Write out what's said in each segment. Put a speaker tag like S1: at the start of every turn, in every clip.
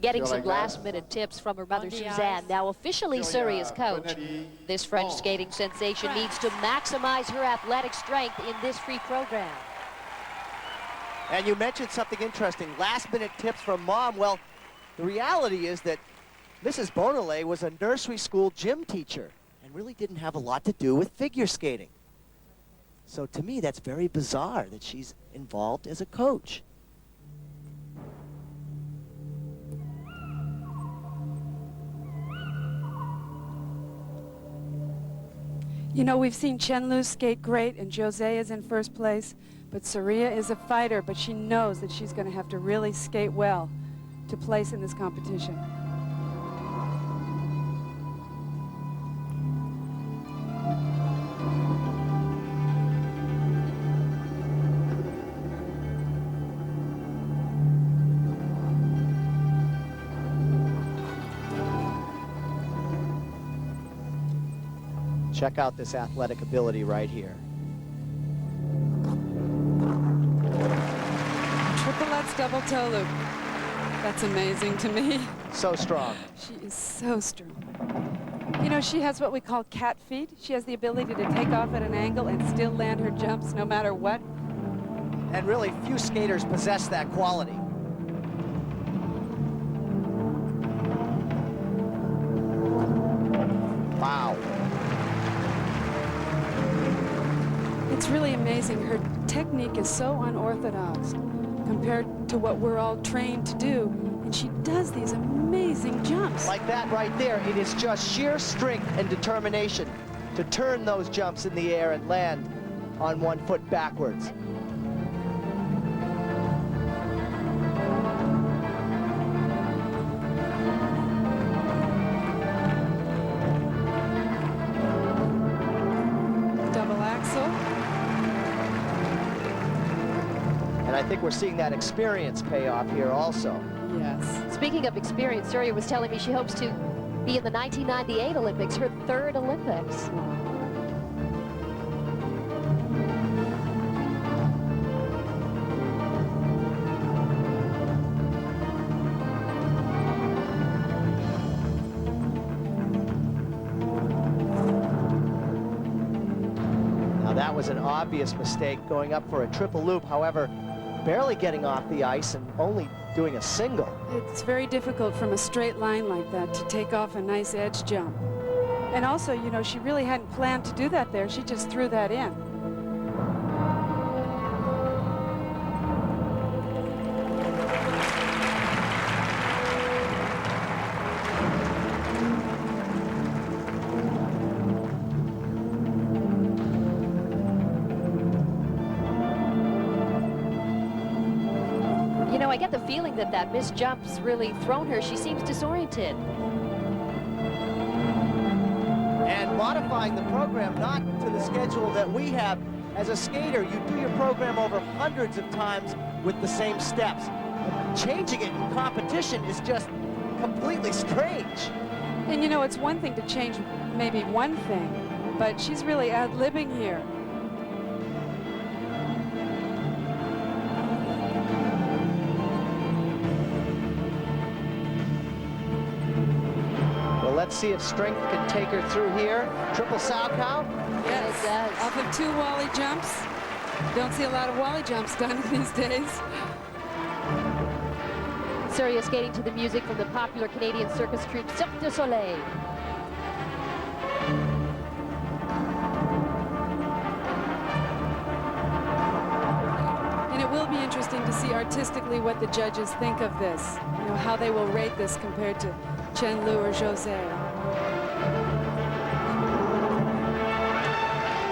S1: getting some last-minute tips from her mother, Suzanne. Now officially Surya's coach. This French skating sensation needs to maximize her athletic strength in this free program.
S2: And you mentioned something interesting, last-minute tips from Mom. Well, the reality is that Mrs. Bonaly was a nursery school gym teacher and really didn't have a lot to do with figure skating. So to me, that's very bizarre that she's involved as a coach.
S3: You know, we've seen Chen-Lu skate great, and Jose is in first place, but Surya is a fighter, but she knows that she's going to have to really skate well to place in this competition.
S2: Check out this athletic ability right here.
S3: Triple-Lutz double toe loop. That's amazing to me.
S2: So strong.
S3: She is so strong. You know, she has what we call cat feet. She has the ability to take off at an angle and still land her jumps no matter what.
S2: And really, few skaters possess that quality. Wow.
S3: It's really amazing. Her technique is so unorthodox compared to what we're all trained to do, and she does these amazing jumps.
S2: Like that right there, it is just sheer strength and determination to turn those jumps in the air and land on one foot backwards. And I think we're seeing that experience pay off here also.
S3: Yes.
S1: Speaking of experience, Surya was telling me she hopes to be in the 1998 Olympics, her third Olympics.
S2: Now that was an obvious mistake going up for a triple loop. However, barely getting off the ice and only doing a single.
S3: It's very difficult from a straight line like that to take off a nice edge jump. And also, you know, she really hadn't planned to do that there. She just threw that in.
S1: You know, I get the feeling that that missed jump's really thrown her. She seems disoriented.
S2: And modifying the program not to the schedule that we have. As a skater, you do your program over hundreds of times with the same steps. Changing it in competition is just completely strange.
S3: And you know, it's one thing to change maybe one thing, but she's really ad-libbing here.
S2: Let's see if strength can take her through here. Triple sow cow.
S3: Yes, it does. Off of 2 wally jumps. Don't see a lot of wally jumps done these days.
S1: Surya skating to the music from the popular Canadian circus troupe Cirque du Soleil.
S3: And it will be interesting to see artistically what the judges think of this. You know, how they will rate this compared to Chen-Lu or Jose.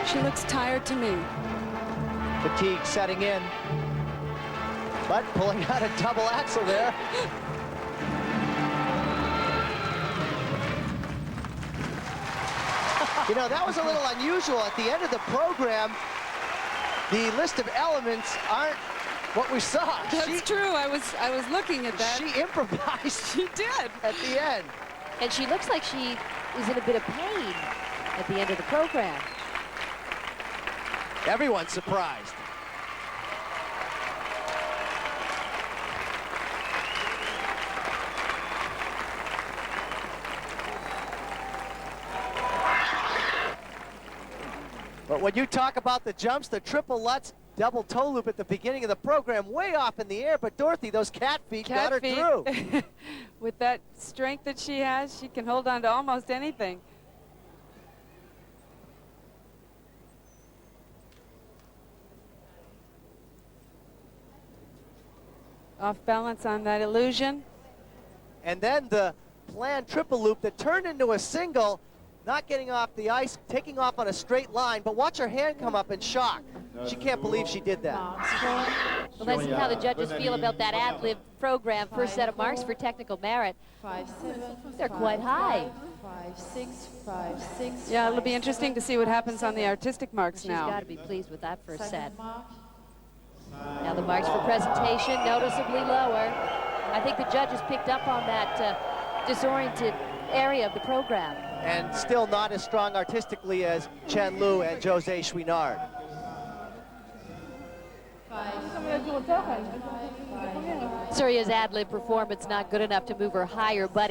S3: She looks tired to me.
S2: Fatigue setting in, but pulling out a double axel there. You know, that was a little unusual. At the end of the program, the list of elements aren't what we saw.
S3: That's true. I was looking at that.
S2: She improvised.
S3: She did
S2: at the end.
S1: And she looks like she is in a bit of pain at the end of the program.
S2: Everyone's surprised. But when you talk about the jumps, the triple Lutz double toe loop at the beginning of the program, way off in the air, but Dorothy, those cat feet got her through.
S3: With that strength that she has, she can hold on to almost anything. Off balance on that illusion.
S2: And then the planned triple loop that turned into a single, not getting off the ice, taking off on a straight line, but watch her hand come up in shock. She can't believe she did that.
S1: Well, let's see how the judges feel about that ad-lib program. First set of marks for technical merit.
S4: 5-7.
S1: They're quite high.
S4: 5-6, 5-6.
S3: Yeah, it'll be interesting to see what happens on the artistic marks
S1: She's
S3: now.
S1: got to be pleased with that first set.
S4: Second mark.
S1: Now the marks for presentation, noticeably lower. I think the judges picked up on that disoriented area of the program.
S2: And still not as strong artistically as Chen Lu and Jose Chouinard.
S1: Surya's ad-lib performance not good enough to move her higher, but